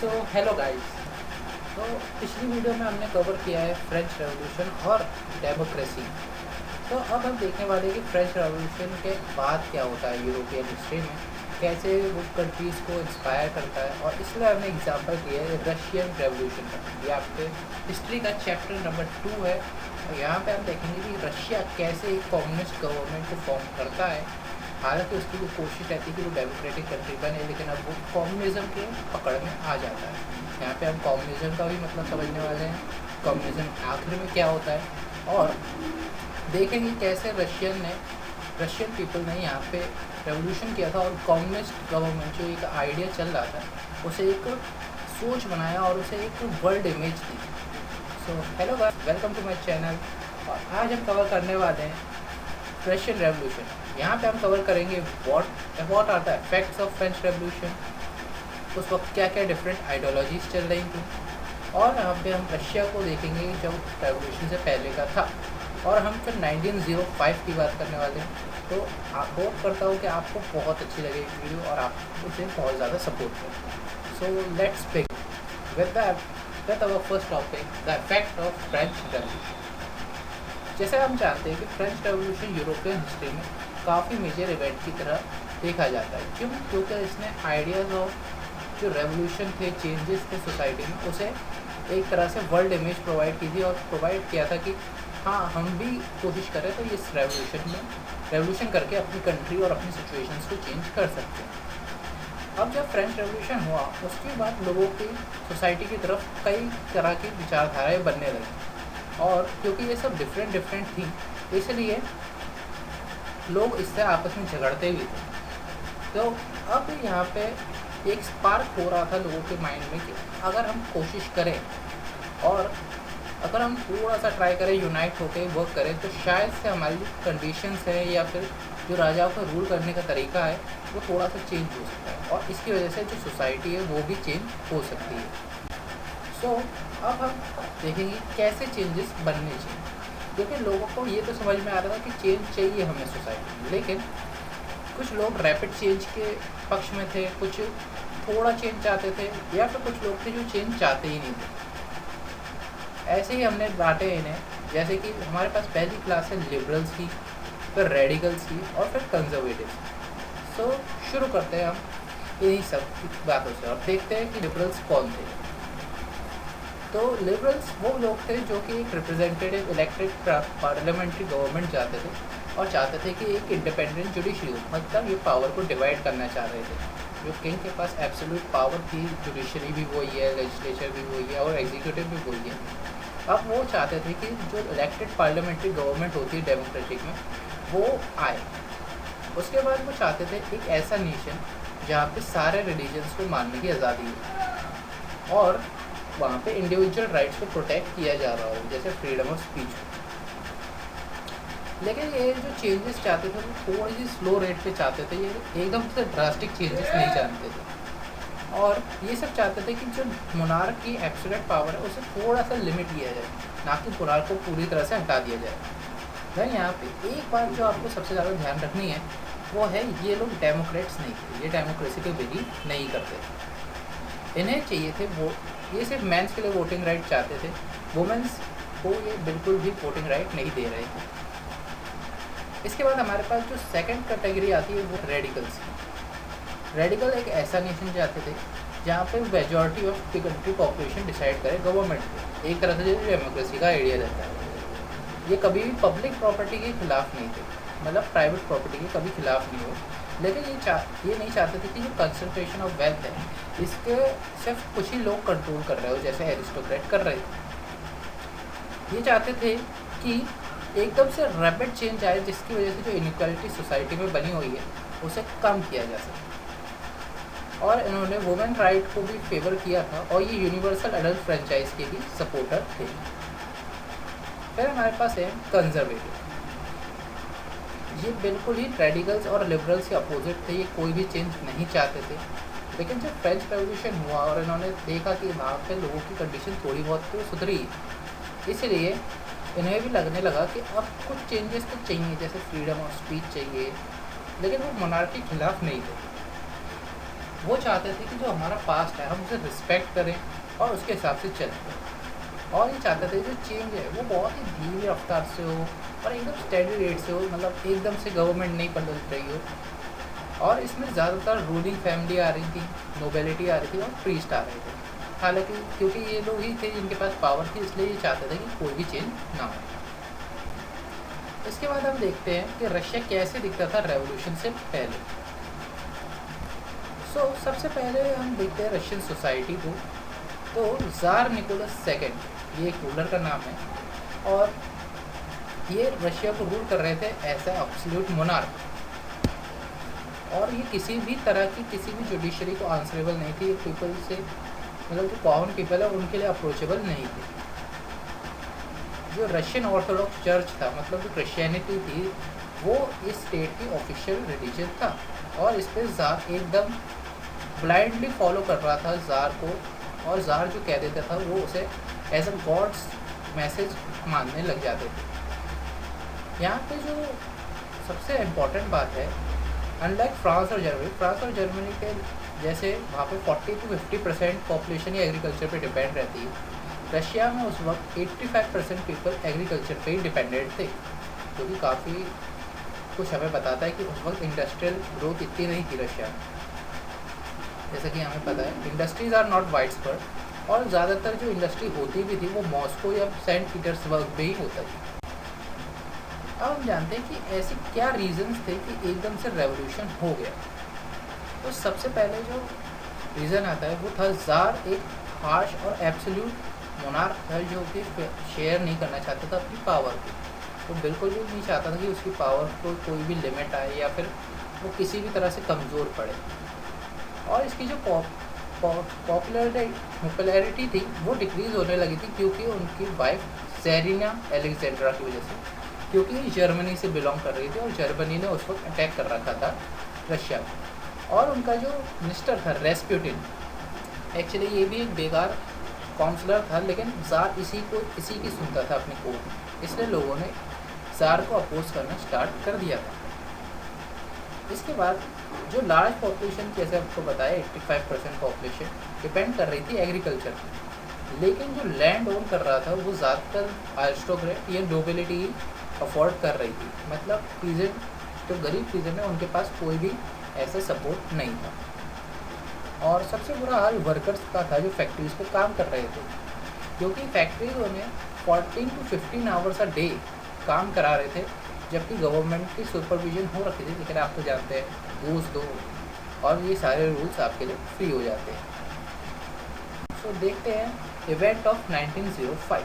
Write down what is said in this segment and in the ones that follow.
सो hello guys. तो पिछली video में हमने कवर किया है फ्रेंच रेवोल्यूशन और डेमोक्रेसी। तो अब हम देखने वाले हैं कि फ्रेंच रेवोल्यूशन के बाद क्या होता है यूरोपियन हिस्ट्री में, कैसे वो कंट्रीज़ को इंस्पायर करता है। और इसलिए हमने एग्जांपल दिया है रशियन रेवोल्यूशन का। ये आपके हिस्ट्री का चैप्टर नंबर 2 है और यहाँ पे हम देखेंगे कि रशिया कैसे एक कम्युनिस्ट गवर्नमेंट को फॉर्म करता है। हालांकि उसकी वो कोशिश रहती है कि वो डेमोक्रेटिक कंट्री बने, लेकिन अब वो कम्युनिज्म के पकड़ में आ जाता है। यहाँ पे हम कम्युनिज्म का भी मतलब समझने वाले हैं, कम्युनिज्म आखिर में क्या होता है, और देखेंगे कैसे रशियन पीपल ने यहाँ पे रेवोल्यूशन किया था और कम्युनिस्ट गवर्नमेंट जो एक आइडिया चल रहा था उसे एक सोच बनाया और उसे एक वर्ल्ड इमेज दी। So hello guys, welcome to my channel. और आज हम कवर करने वाले हैं रशियन रेवोल्यूशन। यहाँ पे हम कवर करेंगे what are the effects of French revolution, उस वक्त क्या क्या डिफरेंट आइडियोलॉजीज चल रही थी, और यहाँ पे हम रशिया को देखेंगे जो रेवोल्यूशन से पहले का था, और हम फिर 1905 की बात करने वाले हैं। तो होप करता हूँ कि आपको बहुत अच्छी लगेगी वीडियो और आप उसे बहुत ज़्यादा सपोर्ट करें। So let's begin with our first topic, the effect of French revolution. जैसे हम जानते हैं कि फ्रेंच रेवोल्यूशन यूरोपियन हिस्ट्री में काफ़ी मेजर इवेंट की तरह देखा जाता है। क्यों? क्योंकि इसने आइडियाज़ ऑफ जो रेवोल्यूशन थे, चेंजेस थे सोसाइटी में, उसे एक तरह से वर्ल्ड इमेज प्रोवाइड की थी और प्रोवाइड किया था कि हाँ, हम भी कोशिश करें तो इस रेवोल्यूशन करके अपनी कंट्री और अपनी सिचुएशंस को चेंज कर सकते हैं। अब जब फ्रेंच रेवोल्यूशन हुआ उसके बाद लोगों की सोसाइटी की तरफ कई तरह की विचारधाराएँ बनने लगी, और क्योंकि ये सब डिफरेंट थी इसलिए लोग इससे आपस में झगड़ते भी थे। तो अब यहाँ पे एक स्पार्क हो रहा था लोगों के माइंड में कि अगर हम कोशिश करें और अगर हम थोड़ा सा ट्राई करें, यूनाइट होकर वर्क करें, तो शायद से हमारी जो कंडीशंस है या फिर जो राजाओं का रूल करने का तरीका है वो थोड़ा सा चेंज हो सकता है, और इसकी वजह से जो सोसाइटी है वो भी चेंज हो सकती है। सो अब हम देखेंगे कैसे चेंजेस बनने चाहिए, क्योंकि लोगों को ये तो समझ में आ रहा था कि चेंज चाहिए हमें सोसाइटी में, लेकिन कुछ लोग रैपिड चेंज के पक्ष में थे, कुछ थोड़ा चेंज चाहते थे, या फिर कुछ लोग थे जो चेंज चाहते ही नहीं थे। ऐसे ही हमने बांटे इन्हें, जैसे कि हमारे पास पहली क्लास है लिबरल्स की, फिर रेडिकल्स की, और फिर कंजर्वेटिव्स। सो शुरू करते हैं हम इन्हीं सब बातों से और देखते हैं कि लिबरल्स कौन थे। तो लिबरल्स वो लोग थे जो कि एक रिप्रेजेंटेटिव इलेक्टेड पार्लियामेंट्री गवर्नमेंट चाहते थे, और चाहते थे कि एक इंडिपेंडेंट जुडिशरी हो, मतलब ये पावर को डिवाइड करना चाह रहे थे। जो किंग के पास एब्सोल्यूट पावर थी, जुडिशरी भी वही है, लेजिस्लेचर भी वही है, और एग्जीक्यूटिव भी वही है। अब वो चाहते थे कि जो इलेक्टेड पार्लियामेंट्री गवर्नमेंट होती है डेमोक्रेटिक में, वो आए। उसके बाद वो चाहते थे एक ऐसा नेशन जहाँ पे सारे रिलीजन्स को मानने की आज़ादी हो, और वहाँ पे इंडिविजुअल राइट्स को प्रोटेक्ट किया जा रहा हो, जैसे फ्रीडम ऑफ स्पीच। लेकिन ये जो चेंजेस चाहते थे वो थोड़ी सी स्लो रेट पे चाहते थे, ये एकदम से ड्रास्टिक चेंजेस नहीं चाहते थे। और ये सब चाहते थे कि जो मोनार्क की एब्सोल्यूट पावर है उसे थोड़ा सा लिमिट किया जाए, ना कि मोनार्क को पूरी तरह से हटा दिया जाए। भाई यहाँ पे एक बात जो आपको सबसे ज़्यादा ध्यान रखनी है वो है, ये लोग डेमोक्रेट्स नहीं थे, ये डेमोक्रेसी पे बिलीव नहीं करते थे। इन्हें चाहिए थे वो, ये सिर्फ मेंस के लिए वोटिंग राइट चाहते थे, वुमेंस को ये बिल्कुल भी वोटिंग राइट नहीं दे रहे थे। इसके बाद हमारे पास जो सेकंड कैटेगरी आती है वो रेडिकल्स। रेडिकल एक ऐसा नेशन चाहते थे जहाँ पे majority of the country population decide करे गवर्नमेंट को, एक तरह से जो डेमोक्रेसी का आइडिया रहता है। ये कभी भी पब्लिक प्रॉपर्टी के खिलाफ नहीं थे, मतलब प्राइवेट प्रॉपर्टी के कभी खिलाफ नहीं हो, लेकिन ये नहीं चाहते थे कि जो कंसंट्रेशन ऑफ वेल्थ है इसके सिर्फ कुछ ही लोग कंट्रोल कर रहे हो, जैसे एरिस्टोक्रेट कर रहे थे। ये चाहते थे कि एकदम से रैपिड चेंज आए जिसकी वजह से जो इनइक्वालिटी सोसाइटी में बनी हुई है उसे कम किया जा सके। और इन्होंने वुमेन राइट को भी फेवर किया था, और ये यूनिवर्सल एडल्ट फ्रेंचाइज के भी सपोर्टर थे। फिर हमारे पास है कंजर्वेटिव। ये बिल्कुल ही रेडिकल्स और लिबरल्स के अपोजिट थे, ये कोई भी चेंज नहीं चाहते थे। लेकिन जब फ्रेंच रेवोल्यूशन हुआ और इन्होंने देखा कि वहाँ पे लोगों की कंडीशन थोड़ी बहुत तो सुधरी, इसलिए इन्हें भी लगने लगा कि अब कुछ चेंजेस तो चाहिए, जैसे फ्रीडम ऑफ स्पीच चाहिए, लेकिन वो मोनार्की के खिलाफ नहीं थे। वो चाहते थे कि जो हमारा पास्ट है हम उसे रिस्पेक्ट करें और उसके हिसाब से चलें। और ये चाहते थे जो चेंज है वो बहुत ही धीमी रफ्तार से हो और एकदम स्टेडी रेट से हो, मतलब एकदम से गवर्नमेंट नहीं बदल रही हो। और इसमें ज़्यादातर रूलिंग फैमिली आ रही थी, नोबेलिटी आ रही थी और प्रीस्ट आ रहे थे। हालांकि क्योंकि ये लोग ही थे जिनके पास पावर थी, इसलिए ये चाहते थे कि कोई भी चेंज ना हो। इसके बाद हम देखते हैं कि रशिया कैसे दिखता था रेवोल्यूशन से पहले। सबसे पहले हम देखते हैं रशियन सोसाइटी को। तो ज़ार निकोलस सेकंड, ये एक रूलर का नाम है और ये रशिया को रूल कर रहे थे एज ए एब्सोल्यूट मोनार्क। और ये किसी भी तरह की किसी भी जुडिशरी को आंसरेबल नहीं थी पीपल से, मतलब जो कॉमन पीपल है उनके लिए अप्रोचेबल नहीं थी। जो रशियन ऑर्थोडॉक्स चर्च था, मतलब जो क्रिश्चियनिटी थी, वो इस स्टेट की ऑफिशियल रिलीजन था और इस पर ज़ार एकदम ब्लाइंडली फॉलो कर रहा था ज़ार को। और ज़ार जो कह देता था वो उसे एज अ गॉड्स मैसेज मानने लग जाते थे। यहाँ पे जो सबसे इम्पॉर्टेंट बात है, अनलाइक फ्रांस और जर्मनी के जैसे वहाँ पे 40 to 50% पॉपुलेशन ही एग्रीकल्चर पे डिपेंड रहती है। रशिया में उस वक्त 85% पीपल एग्रीकल्चर पे ही डिपेंडेंट थे, जो कि काफ़ी कुछ हमें बताता है कि उस वक्त इंडस्ट्रियल ग्रोथ इतनी नहीं थी रशिया में। जैसा कि हमें पता है industries are not wide spread और ज़्यादातर जो इंडस्ट्री होती भी थी वो मॉस्को या सेंट पीटर्सबर्ग में ही होता थी। अब हम जानते हैं कि ऐसे क्या रीजंस थे कि एकदम से रेवोल्यूशन हो गया। तो सबसे पहले जो रीज़न आता है वो था ज़ार एक हार्श और एब्सोल्यूट मोनार्क था जो कि शेयर नहीं करना चाहता था अपनी पावर को। वो बिल्कुल भी नहीं चाहता था कि उसकी पावर को कोई भी लिमिट आए या फिर वो किसी भी तरह से कमज़ोर पड़े। और इसकी जो पॉपुलैरिटी थी वो डिक्रीज़ होने लगी थी क्योंकि उनकी वाइफ ज़ेरिना अलेक्जेंड्रा की वजह से, क्योंकि जर्मनी से बिलोंग कर रही थी और जर्मनी ने उस वक्त अटैक कर रखा था रशिया में। और उनका जो मिनिस्टर था रेस्प्यूटिन, एक्चुअली ये भी एक बेकार काउंसलर था, लेकिन ज़ार इसी की सुनता था अपनी कोर्ट में, इसलिए लोगों ने ज़ार को अपोज करना स्टार्ट कर दिया था। इसके बाद जो लार्ज पॉपुलेशन, जैसे आपको बताया 85% पॉपुलेशन डिपेंड कर रही थी एग्रीकल्चर पर, लेकिन जो लैंड ओन कर रहा था वो ज़्यादातर आरिस्टोक्रेट या नोबिलिटी अफोर्ड कर रही थी। मतलब पीजेंट, जो गरीब पीजेंट है उनके पास कोई भी ऐसा सपोर्ट नहीं था। और सबसे बुरा हाल वर्कर्स का था जो फैक्ट्रीज पे काम कर रहे थे, क्योंकि फैक्ट्रीज उन्हें 14 to 15 आवर्स अ डे काम करा रहे थे, जबकि गवर्नमेंट की सुपरविजन हो रखी थी। लेकिन आप तो जानते हैं घूस दो और ये सारे रूल्स आपके लिए फ्री हो जाते हैं। सो देखते हैं इवेंट ऑफ 1905।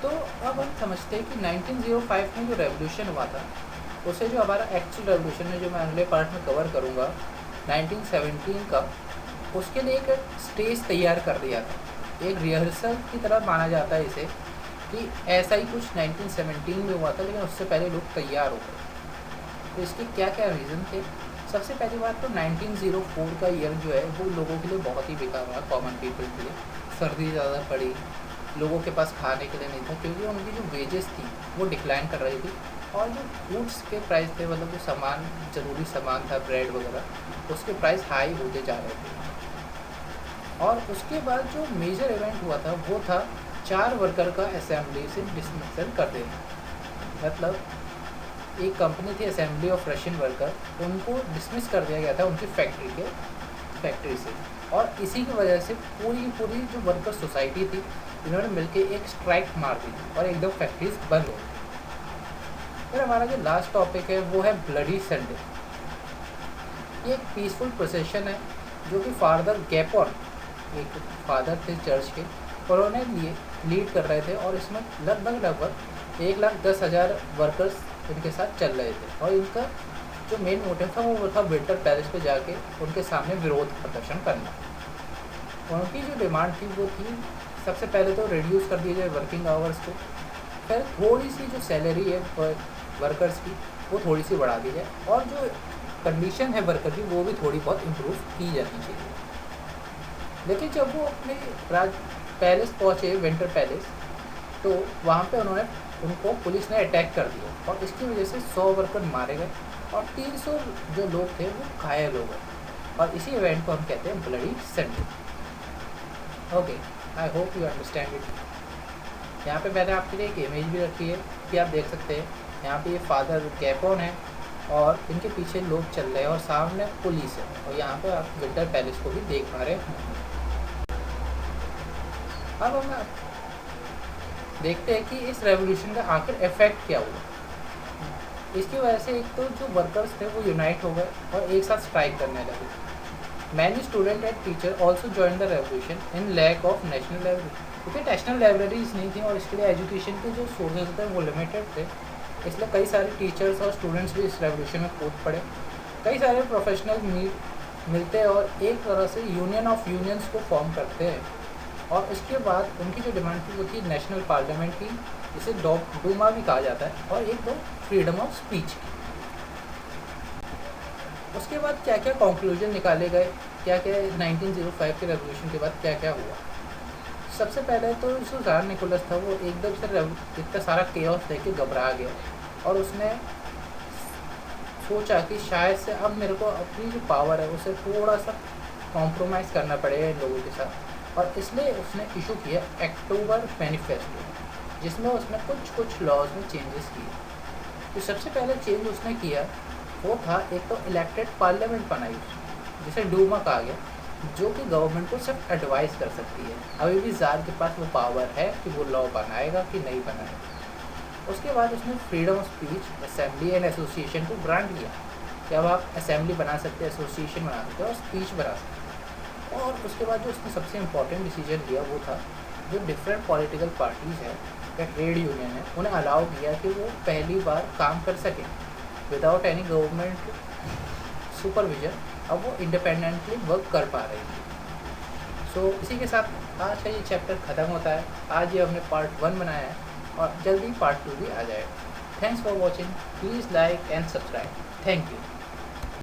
तो अब हम समझते हैं कि 1905 में जो रेवोल्यूशन हुआ था उसे जो हमारा एक्चुअल रेवोल्यूशन है जो मैं अगले पार्ट में कवर करूँगा 1917 का, उसके लिए एक स्टेज तैयार कर दिया था। एक रिहर्सल की तरह माना जाता है इसे कि ऐसा ही कुछ 1917 में हुआ था, लेकिन उससे पहले लोग तैयार हो गए। तो इसके क्या क्या रीज़न थे? सबसे पहली बात तो 1904 का ईयर जो है वो लोगों के लिए बहुत ही बेकार हुआ, कॉमन पीपल के लिए। सर्दी ज़्यादा पड़ी, लोगों के पास खाने के लिए नहीं था, क्योंकि उनकी जो वेजेस थी वो डिक्लाइन कर रही थी और जो फूड्स के प्राइस थे, मतलब जो सामान, ज़रूरी सामान था ब्रेड वगैरह, उसके प्राइस हाई होते जा रहे थे। और उसके बाद जो मेजर इवेंट हुआ था वो था 4 वर्कर का असेंबली से डिसमिसल कर देना। मतलब एक कंपनी थी असेंबली ऑफ रशियन वर्कर, उनको डिसमिस कर दिया गया था उनकी फैक्ट्री से। और इसी की वजह से पूरी जो वर्कर सोसाइटी थी इन्होंने मिलकर एक स्ट्राइक मार दी और एकदम फैक्ट्रीज बंद हो गई। फिर हमारा जो लास्ट टॉपिक है वो है ब्लडी संडे। ये एक पीसफुल प्रोसेशन है जो कि फादर गैपॉन, एक फादर थे चर्च के, उन्होंने लीड कर रहे थे। और इसमें लगभग 1,10,000 वर्कर्स इनके साथ चल रहे थे। और इनका जो मेन मोटिव था वो था विंटर पैलेस पे जाके उनके सामने विरोध प्रदर्शन करना। उनकी जो डिमांड थी वो थी सबसे पहले तो रिड्यूस कर दिया जाए वर्किंग आवर्स को, फिर थोड़ी सी जो सैलरी है वर्कर्स की वो थोड़ी सी बढ़ा दी जाए, और जो कंडीशन है वर्कर की वो भी थोड़ी बहुत इम्प्रूव की जानी चाहिए। लेकिन जब वो अपने पैलेस पहुँचे, विंटर पैलेस, तो वहाँ पे उनको पुलिस ने अटैक कर दिया और इसकी वजह से 100 वर्कर मारे गए और 300 जो लोग थे वो घायल हो गए। और इसी इवेंट को हम कहते हैं bloody Sunday. Okay, I hope you understand it. यहाँ पे मैंने आपके लिए एक इमेज भी रखी है कि आप देख सकते हैं। यहाँ पे ये फादर कैपोन है और इनके पीछे लोग चल रहे हैं और सामने पुलिस है, और यहाँ पे आप विंटर पैलेस को भी देख पा रहे हैं। अब हम देखते हैं कि इस रेवोल्यूशन का आखिर इफेक्ट क्या हुआ। इसकी वजह से एक तो जो वर्कर्स थे वो यूनाइट हो गए और एक साथ स्ट्राइक करने लगे। Many student and teacher also join the revolution in lack of national library, क्योंकि नेशनल लाइब्रेरीज नहीं थी और इसके लिए एजुकेशन के जो सोर्सेज थे वो लिमिटेड थे। इसलिए कई सारे टीचर्स और स्टूडेंट्स भी इस रेवोल्यूशन में कूद पड़े। कई सारे प्रोफेशनल मिलते हैं और एक तरह से यूनियन ऑफ यूनियंस को फॉर्म करते हैं। और इसके बाद उनकी जो डिमांड थी वो थी नेशनल पार्लियामेंट की, इसे डूमा भी कहा जाता है, और एक तो फ्रीडम ऑफ स्पीच की। उसके बाद क्या क्या कंक्लूजन निकाले गए, क्या क्या 1905 के रेवोल्यूशन के बाद क्या क्या हुआ। सबसे पहले तो जो ज़ार निकोलस था वो एकदम से इतना सारा केओस देख के घबरा गया और उसने सोचा कि शायद से अब मेरे को अपनी जो पावर है उसे थोड़ा सा कॉम्प्रोमाइज़ करना पड़ेगा इन लोगों के साथ, और इसलिए उसने इशू किया अक्टूबर मैनिफेस्टो, जिसमें उसने कुछ लॉज में चेंजेस किए। तो सबसे पहले चेंज उसने किया वो था एक तो इलेक्टेड पार्लियामेंट बनाई, जिसे डूमा कहा गया, जो कि गवर्नमेंट को सिर्फ एडवाइस कर सकती है। अभी भी ज़ार के पास वो पावर है कि वो लॉ बनाएगा कि नहीं बनाएगा। उसके बाद उसने freedom of speech, assembly and association को ग्रांट किया कि अब आप असेंबली बना सकते हैं, एसोसिएशन बना सकते हैं और स्पीच बना सकते हैं। और उसके बाद जो उसने सबसे इम्पोर्टेंट डिसीजन लिया वो था जो डिफरेंट पॉलिटिकल पार्टीज़ हैं या ट्रेड यूनियन है उन्हें अलाउ किया कि वो पहली बार काम कर सकें विदाउट एनी गवर्नमेंट सुपरविजन। अब वो इंडिपेंडेंटली वर्क कर पा रही थी। सो इसी के साथ आज का ये चैप्टर ख़त्म होता है। आज ये हमने पार्ट 1 बनाया है और जल्दी पार्ट 2 भी आ जाएगा। Thanks for watching, please like and subscribe. Thank you.